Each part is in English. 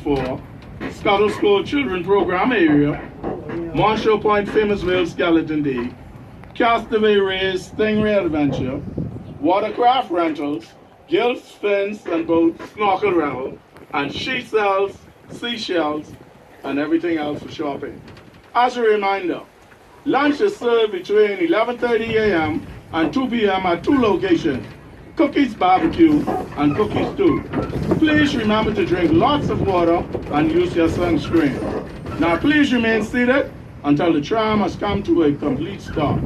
For Scuttle School Children Program area, Marshall Point Famous Whale Skeleton Day, Castaway Race Stingray Adventure, Watercraft Rentals, gills, fins and boats, snorkel rental, and she sells seashells and everything else for shopping. As a reminder, lunch is served between 11:30 a.m. and 2 p.m. at 2 locations, Cookies Barbecue and Cookies Stew. Please remember to drink lots of water and use your sunscreen. Now please remain seated until the tram has come to a complete stop.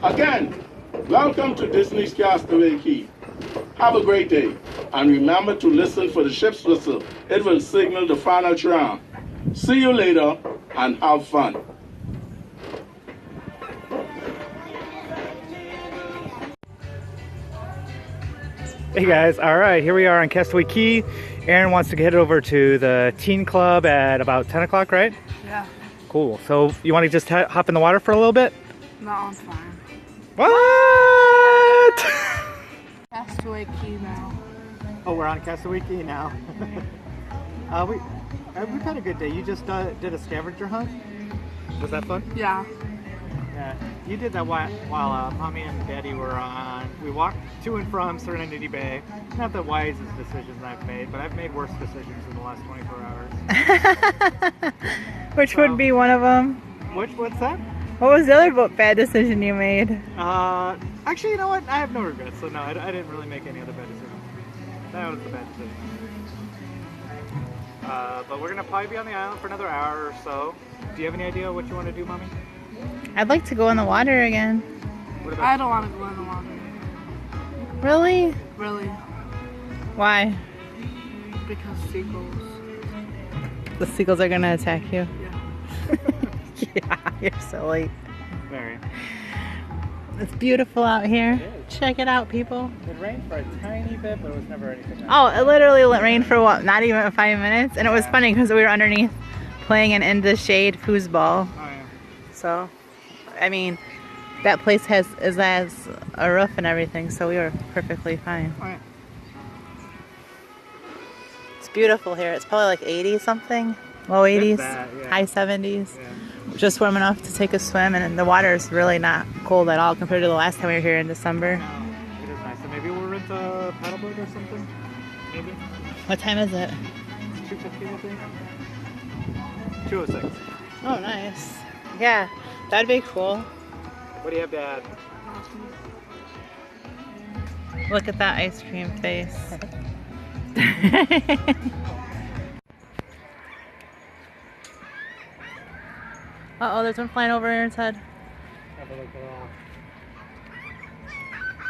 Again, welcome to Disney's Castaway Cay. Have a great day, and remember to listen for the ship's whistle. It will signal the final tram. See you later, and have fun. Hey guys, all right, here we are on Castaway Cay. Aaron wants to head over to the teen club at about 10 o'clock, right? Yeah. Cool. So you want to just hop in the water for a little bit? No, I'm fine. What? Castaway Cay now. Oh, we're on Castaway Cay now. We've had a good day. You just did a scavenger hunt? Was that fun? Yeah. Yeah, you did that while Mommy and Daddy were on. We walked to and from Serenity Bay. Not the wisest decisions I've made, but I've made worse decisions in the last 24 hours. Which would be one of them? What's that? What was the other bad decision you made? Actually, you know what? I have no regrets. So no, I didn't really make any other bad decisions. That was the bad decision. But we're gonna probably be on the island for another hour or so. Do you have any idea what you want to do, Mommy? I'd like to go in the water again. What about I don't want to go in the water. Really? Really. Why? Because seagulls. The seagulls are gonna attack you. Yeah. Yeah, you're silly. Very. It's beautiful out here. It is. Check it out, people. It rained for a tiny bit, but it was never anything else. Oh, it literally rained for what? Not even 5 minutes, and it was funny because we were underneath playing an in the shade foosball. Oh, yeah. So, I mean, that place has a roof and everything, so we were perfectly fine. Oh, yeah. It's beautiful here. It's probably like 80 something, low 80s, that, yeah. high 70s. Yeah. Just warm enough to take a swim, and the water is really not cold at all compared to the last time we were here in December. No, it is nice. So maybe we'll rent a paddleboat or something? Maybe? What time is it? 2:50, I think? 2:06. Oh, nice. Yeah, that'd be cool. What do you have to add? Look at that ice cream face. Uh-oh, there's one flying over Aaron's head. Have a look at all.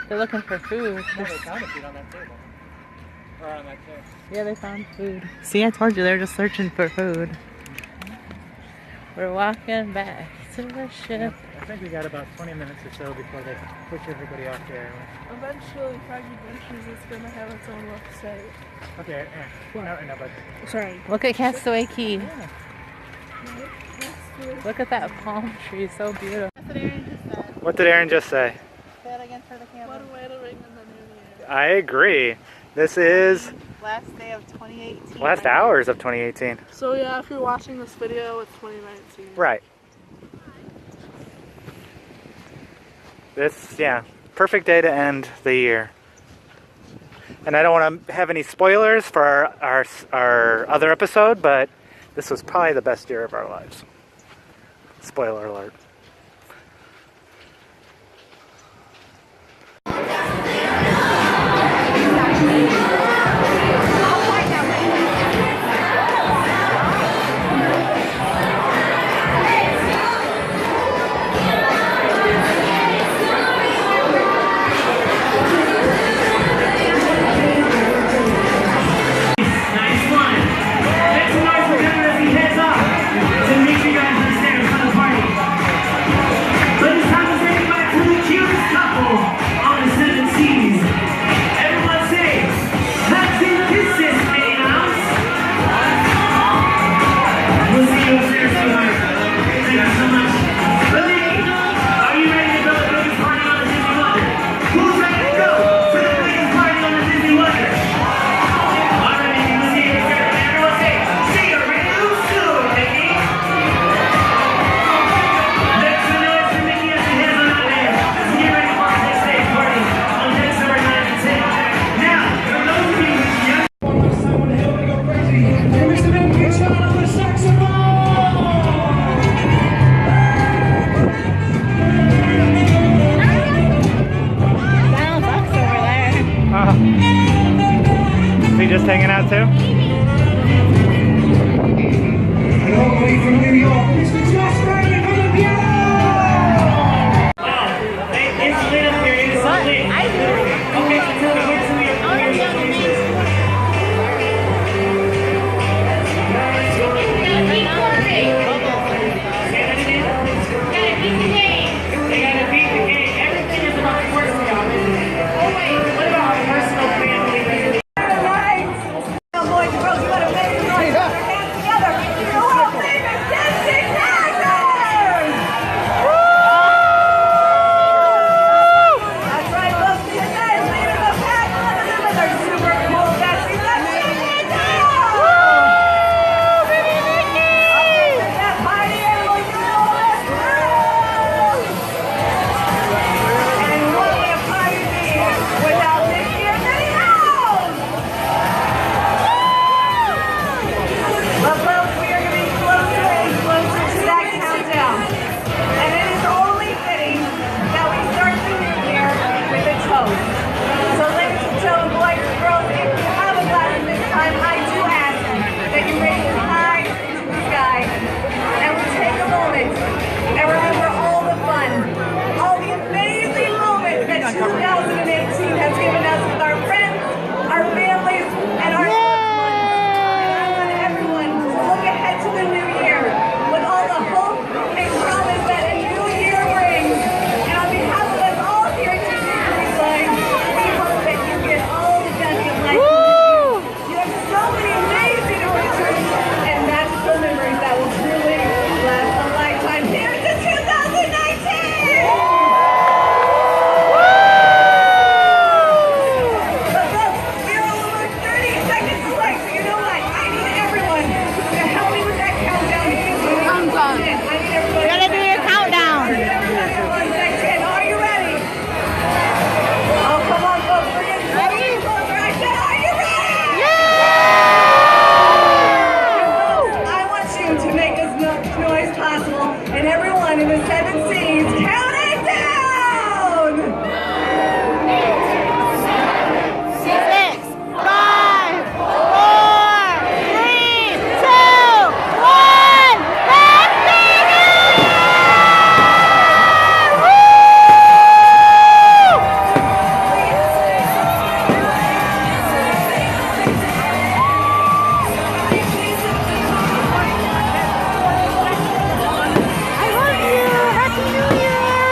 They're looking for food. No, they found a feed on that table. Or on that chair. Yeah, they found food. See, I told you, they're just searching for food. We're walking back to the ship. I think we got about 20 minutes or so before they push everybody off the island. Eventually, Froggy Adventures is going to have its own website. Okay, no, but... Sorry. Look at Castaway Cay. Yeah. Look at that palm tree, so beautiful. What did Aaron just say? Say that again for the camera. What a way to ring in the new year. I agree. This is Last day of 2018. last hours of 2018. So yeah, if you're watching this video, it's 2019. Right. This, yeah, perfect day to end the year. And I don't want to have any spoilers for our other episode, but this was probably the best year of our lives. Spoiler alert. that too? All the way from New York, Mr. Josh Berman from the piano! It's lit up here. It's lit. Okay, so tell me where's some of your They gotta beat the game. Everything is about sports for y'all. What about our personal family? Boys and girls, you gotta make some noise. Put your hands together. The whole thing is dancing dancers! That's right, folks. These guys leading the pack. Look at them with their super cool dashes. That's dancing dancers! That mighty animal, you know this. And what would a party be without Mickey and Minnie Mouse? But folks, we are getting closer and closer to that countdown. And it is only fitting that we start the new year with a toast. So ladies and gentlemen, boys and girls, if you have a glass this time, I do ask that you raise it high to the sky. And we take a moment and remember all the fun, all the amazing moments that 2018 has given us with our friends, our families, and our loved ones. And I want everyone to look ahead to the new year with all the hope and promise that a new year brings. And on behalf of us all here at Community Line, we hope that you get all the best of life. You have so many amazing adventures and magical memories that will truly last a lifetime. Here's to 2019! But folks, we are over 30 seconds away, so you know what? I need everyone to help me with that countdown. Countdown. I need everyone. You gotta do your countdown. Everyone, say 10. Are you ready? Oh, come on, folks. We're getting closer and closer. I said, are you ready? I want you to make as much noise possible, and everyone in the 7 C's, count it down! 6, 5, 4, 3, 2, 1. Let's begin! I love you. Happy New Year.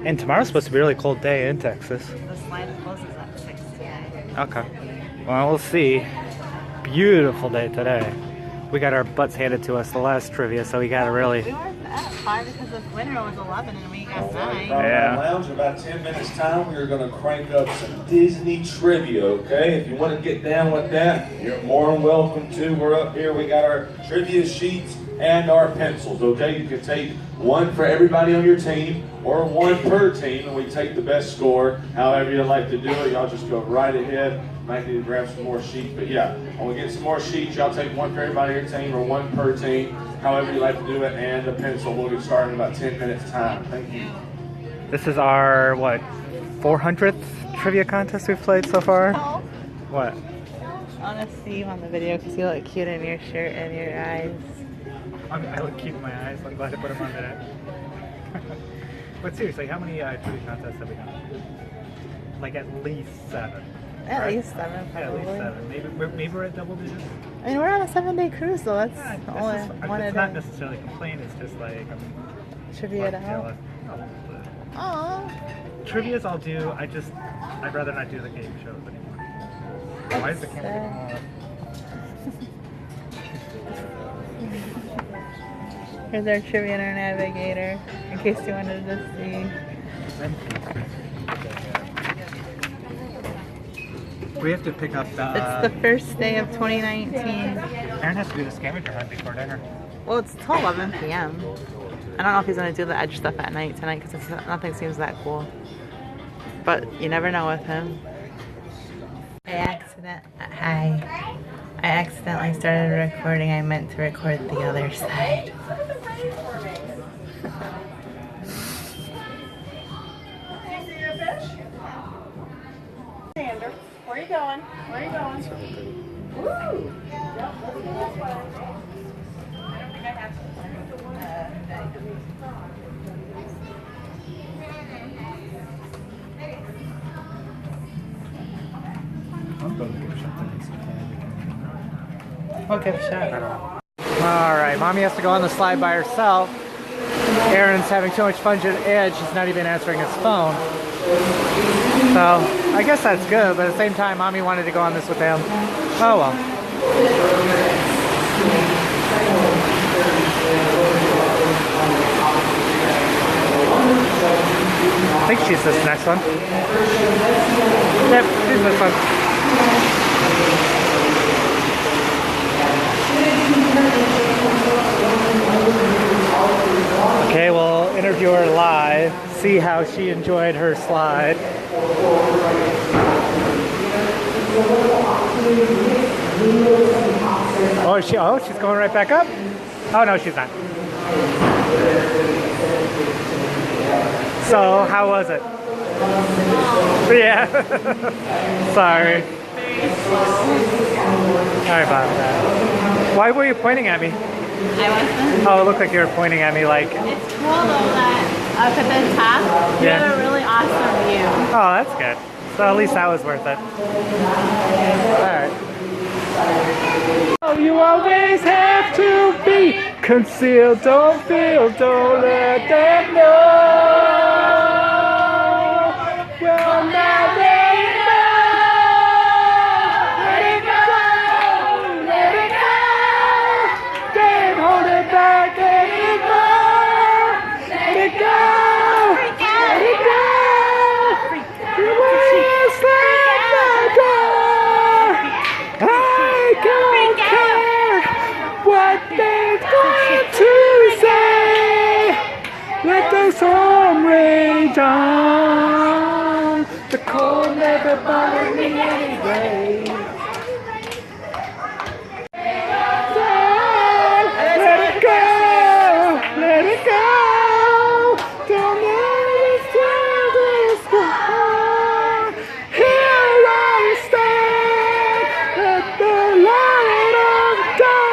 And tomorrow's supposed to be a really cold day in Texas. The slide closes at 6 today. Okay. Well, we'll see. Beautiful day today. We got our butts handed to us the last trivia, so we gotta really... We weren't at 5 because the winner was 11 and we got 9. Yeah. Lounge in about 10 minutes time, we're going to crank up some Disney trivia, okay? If you want to get down with that, you're more than welcome to. We're up here, we got our trivia sheets and our pencils, okay? You can take one for everybody on your team or one per team, and we take the best score. However you'd like to do it, y'all just go right ahead. Might need to grab some more sheets, but yeah, when we get some more sheets, y'all take one for everybody on your team or one per team, however you like to do it, and a pencil. We'll get started in about 10 minutes time. Thank you. This is our, what, 400th trivia contest we've played so far? Oh. What? I want to see you on the video because you look cute in your shirt and your eyes. I look cute in my eyes. I'm glad to put them on today. But seriously, how many trivia contests have we done? Like at least 7. At right? least 7, probably. Yeah, at least 7. Maybe we're at double digits. I mean, we're on a 7-day cruise, though. That's Yeah, only one it's of not the necessarily a complaint. It's just like trivia to help. Aww. Trivia's I'll do. I'd rather not do the game shows anymore. Why is the camera getting all up? Here's our trivia and our navigator, in case you wanted to see. We have to pick up the... It's the first day of 2019. Aaron has to do the scavenger hunt before dinner. Well, it's till 11 p.m. I don't know if he's going to do the edge stuff at night tonight because nothing seems that cool. But you never know with him. I accidentally started recording. I meant to record the other side. Xander, where are you going? Where are you going? Woo! What gift shop? Alright, Mommy has to go on the slide by herself. Aaron's having too much fun at Edge, he's not even answering his phone. So, I guess that's good, but at the same time, Mommy wanted to go on this with him. Oh well. I think she's this next one. Yep, she's this one. Okay, we'll interview her live, see how she enjoyed her slide. Oh, she's going right back up? Oh, no, she's not. So, how was it? Yeah. Sorry. Sorry about that. Why were you pointing at me? I wasn't. Oh, it looked like you were pointing at me like... It's cool though that up at the top, you have a really awesome view. Oh, that's good. So at least that was worth it. Alright. Oh, you always have to be concealed, don't feel, don't let them know. Well, now they know. Let it go, let it go. Can't hold it back anymore. Let it go, let it go. You will slam the door. I don't care what they're going to say. Let the storm rage on. The cold never bothered me anyway. Let it go, let it go. Don't let it stand this far. Here I stand at the light of day.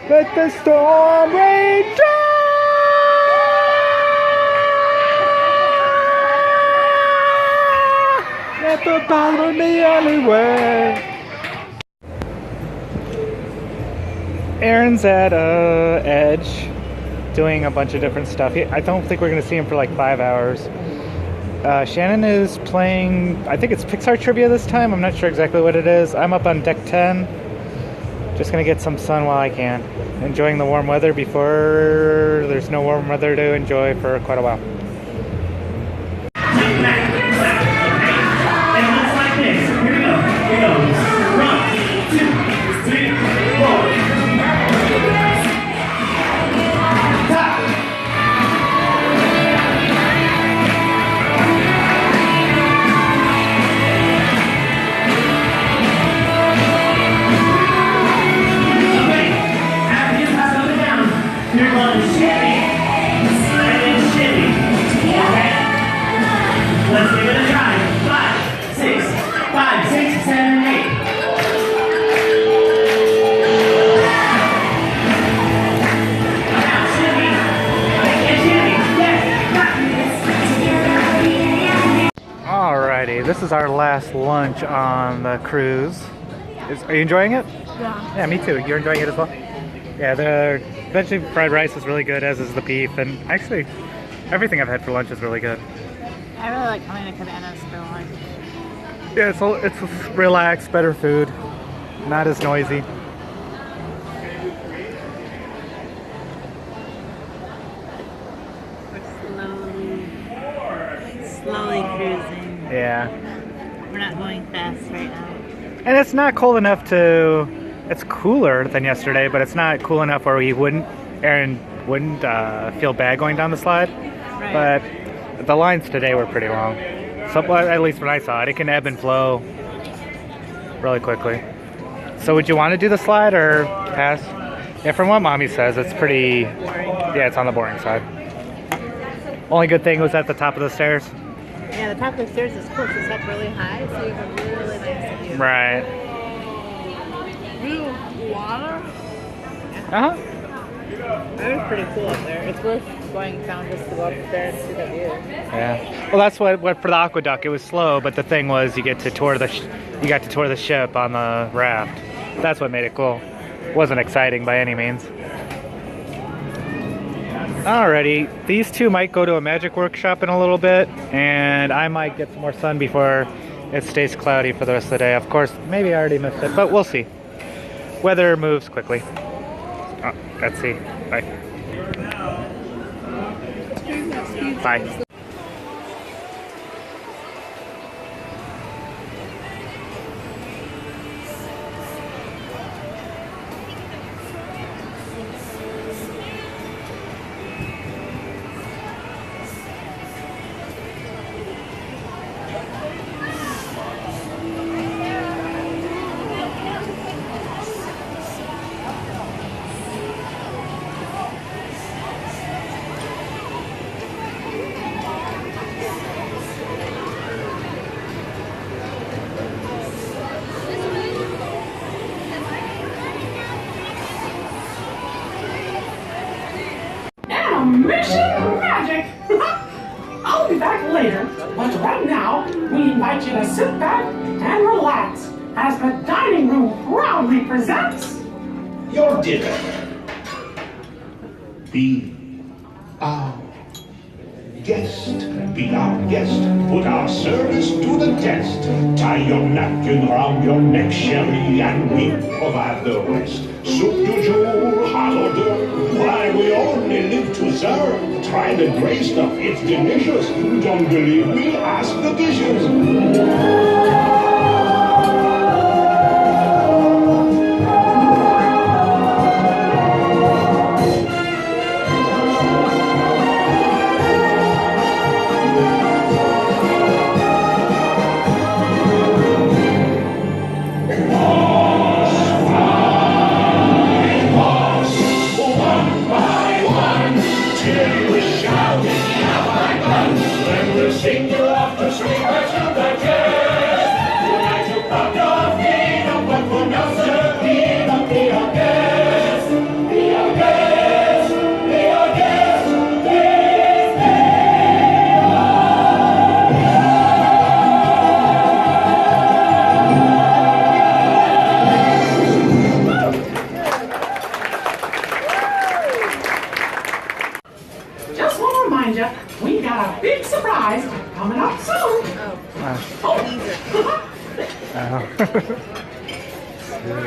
Let the storm rage on. Never bother me anyway. Aaron's at Edge doing a bunch of different stuff. I don't think we're going to see him for like 5 hours. Shannon is playing, I think it's Pixar Trivia this time. I'm not sure exactly what it is. I'm up on deck 10. Just going to get some sun while I can. Enjoying the warm weather before there's no warm weather to enjoy for quite a while. And it looks like this. Here we go. Here goes. 1, 2, 3, 4. Top. Okay. After you pass it down, you're going to shimmy and then shimmy. Okay. Let's give it a try. 5, 6, 5, 6, 7, 8. Now shimmy. And shimmy. Yes. Alrighty, this is our last lunch on the cruise. Are you enjoying it? Yeah. Yeah, me too. You're enjoying it as well? Yeah, the veggie fried rice is really good, as is the beef, and actually, everything I've had for lunch is really good. I really like coming to Cabanas for lunch. Yeah, it's relaxed, better food, not as noisy. We're slowly cruising. Yeah. We're not going fast right now. And it's not cold enough to... It's cooler than yesterday, but it's not cool enough where Aaron wouldn't feel bad going down the slide. Right. But the lines today were pretty long. So, well, at least when I saw it, it can ebb and flow really quickly. So would you want to do the slide or pass? Yeah, from what Mommy says, it's pretty... Yeah, it's on the boring side. Only good thing was at the top of the stairs. Yeah, the top of the stairs is cool. It's up really high, so you have a really nice view. Right. Water? Uh-huh. That was pretty cool up there. It's worth going down just to go up there and see the view. Yeah. Well, that's what for the aqueduct. It was slow, but the thing was you got to tour the ship on the raft. That's what made it cool. It wasn't exciting by any means. Alrighty, these two might go to a magic workshop in a little bit, and I might get some more sun before it stays cloudy for the rest of the day. Of course, maybe I already missed it, but we'll see. Weather moves quickly. Oh, let's see. Bye. Bye. Mission magic! I'll be back later, but right now, we invite you to sit back and relax as the dining room proudly presents Your dinner. Be our guest. Be our guest. Put our service to the test. Tie your napkin round your neck, Sherry, and we provide the rest. Soup du jour, hot hors d'oeuvre. Why, we only live to serve. Try the gray stuff, it's delicious. Don't believe me? Ask the dishes. Sing you off to sleep as you digest. That's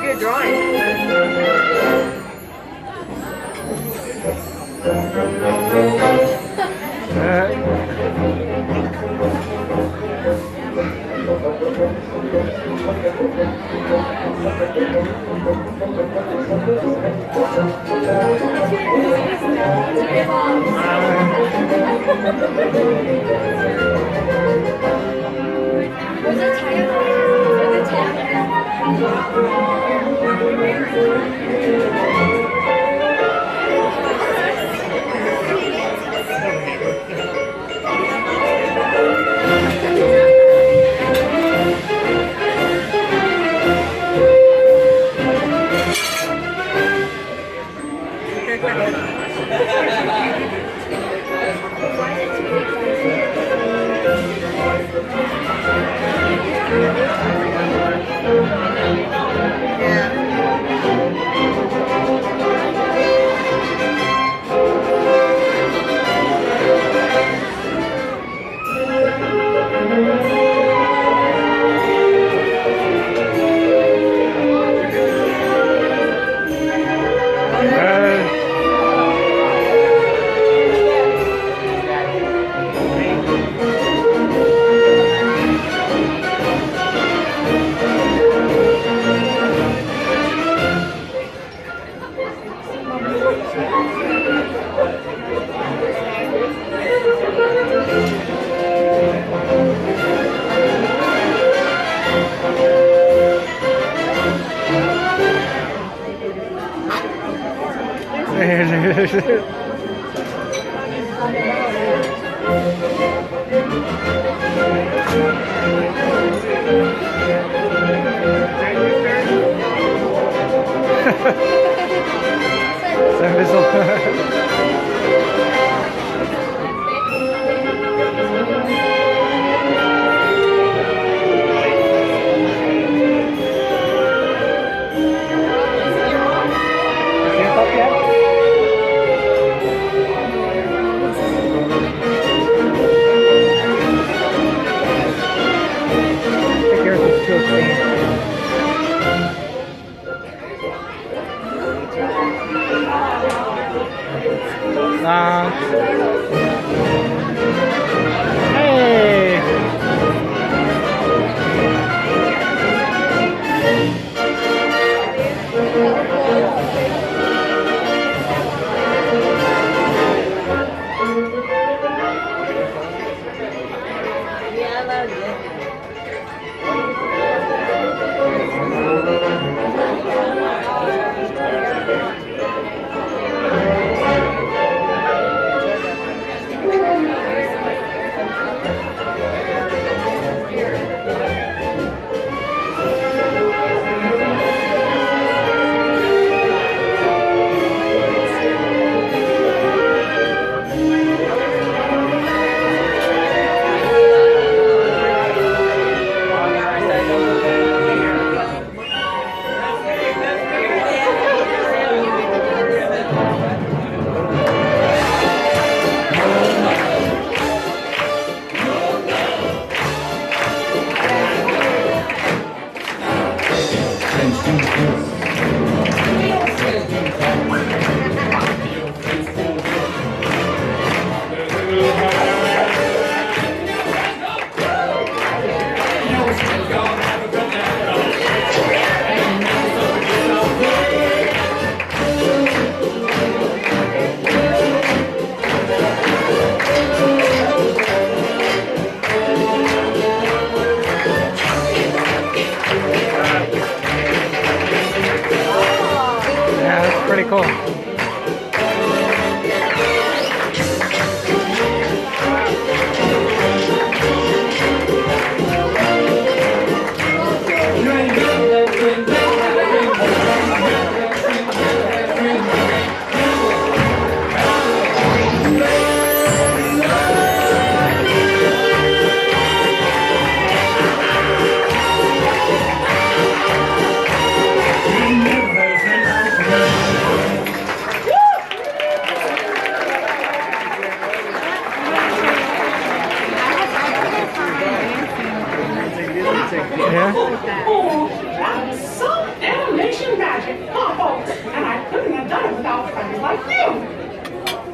good drawing.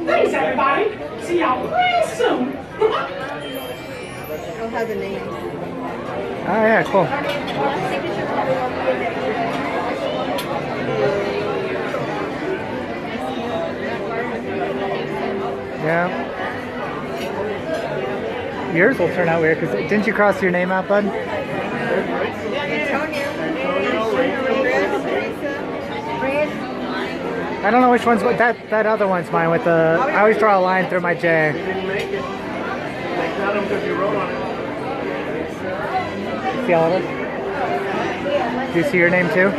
Thanks, everybody. See y'all real soon. I'll have the names. Oh yeah, cool. Yeah. Yours will turn out weird because didn't you cross your name out, bud? I don't know which one's what. That other one's mine with the. I always draw a line through my J. See all of us? Do you see your name too?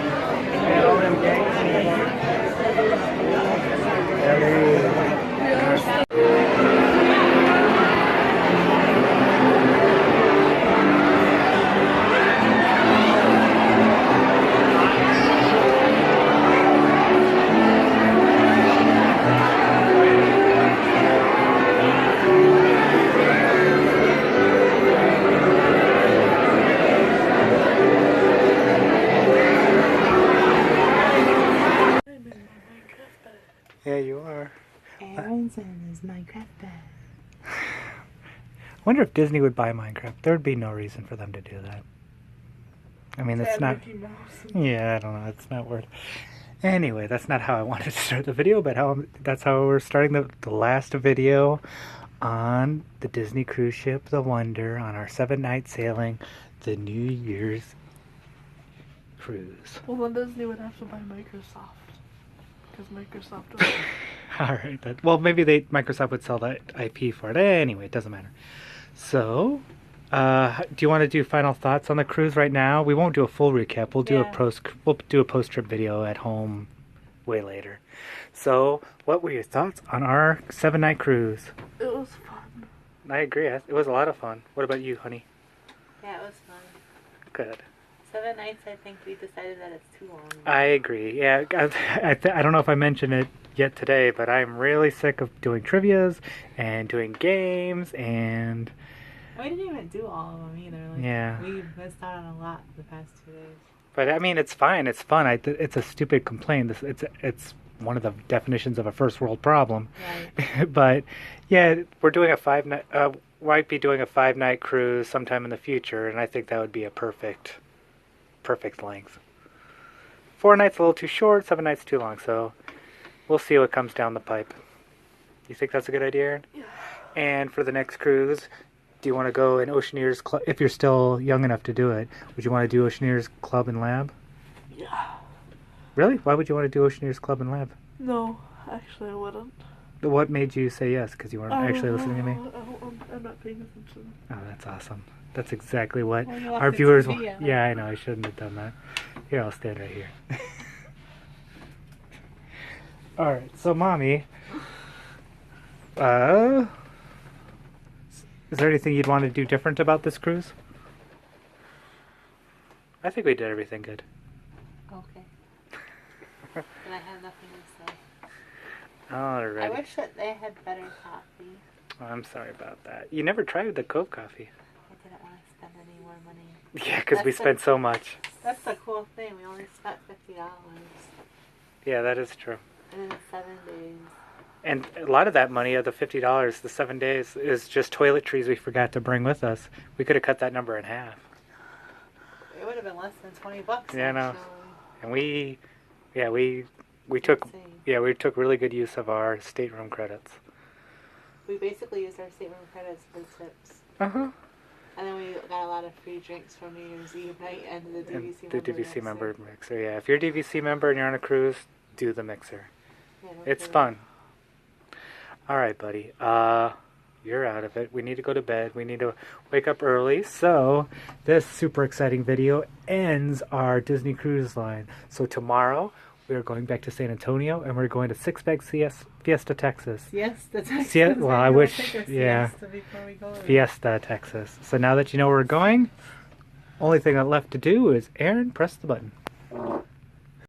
Yeah, you are. Aaron's in his Minecraft bed. I wonder if Disney would buy Minecraft. There would be no reason for them to do that. I mean, it's not. Yeah, I don't know. It's not worth. Anyway, that's not how I wanted to start the video, but that's how we're starting the last video on the Disney cruise ship, the Wonder, on our 7-night sailing, the New Year's cruise. Well, then Disney would have to buy Microsoft. Because Microsoft doesn't. Alright, well, maybe Microsoft would sell that IP for it. Anyway, it doesn't matter. So, do you want to do final thoughts on the cruise right now? We won't do a full recap. We'll do a post-trip video at home way later. So, what were your thoughts on our 7-night cruise? It was fun. I agree. It was a lot of fun. What about you, honey? Yeah, it was fun. Good. 7 nights, I think we decided that it's too long. I agree. Yeah, I don't know if I mentioned it yet today, but I'm really sick of doing trivias and doing games and... We didn't even do all of them either. Like, yeah. We missed out on a lot the past 2 days. But I mean, it's fine. It's fun. It's a stupid complaint. It's one of the definitions of a first world problem. Right. But yeah, we're doing a 5-night. Might be doing a 5-night cruise sometime in the future, and I think that would be a perfect length. 4 nights a little too short. 7 nights too long. So we'll see what comes down the pipe. You think that's a good idea, Aaron? Yeah. And for the next cruise, do you want to go in Oceaneers Club? If you're still young enough to do it, would you want to do Oceaneers Club and Lab? Yeah. Really? Why would you want to do Oceaneers Club and Lab? No, actually I wouldn't. What made you say yes? Because you weren't actually listening to me? I'm not paying attention. Oh, that's awesome. That's exactly what Well, you left our the viewers TV want. out. Yeah, I know. I shouldn't have done that. Here, I'll stand right here. All right. So, Mommy, is there anything you'd want to do different about this cruise? I think we did everything good. Okay. Then I have nothing to say. All right. I wish that they had better coffee. Oh, I'm sorry about that. You never tried the Cove coffee. I didn't want to spend any more money. Yeah, because we spent so much. That's the cool thing. We only spent $50. Yeah, that is true. And in 7 days. And a lot of that money, of the $50, the 7 days, is just toiletries we forgot to bring with us. We could have cut that number in half. It would have been less than $20. Yeah, I know. Actually. And we took Insane. we took really good use of our stateroom credits. We basically used our stateroom credits for tips. Uh-huh. And then we got a lot of free drinks from New Year's Eve night and the DVC And member the DVC mixer. member mixer, yeah. If you're a DVC member and you're on a cruise, do the mixer. Yeah, no It's kidding. fun. All right, buddy. You're out of it. We need to go to bed. We need to wake up early. So this super exciting video ends our Disney Cruise Line. So tomorrow we are going back to San Antonio and we're going to Six Flags Fiesta, Texas. Fiesta, Texas. Well, I We'll wish, take a yeah. siesta before we go there. Fiesta, Texas. So now that you know where we're going, only thing left to do is, Aaron, press the button.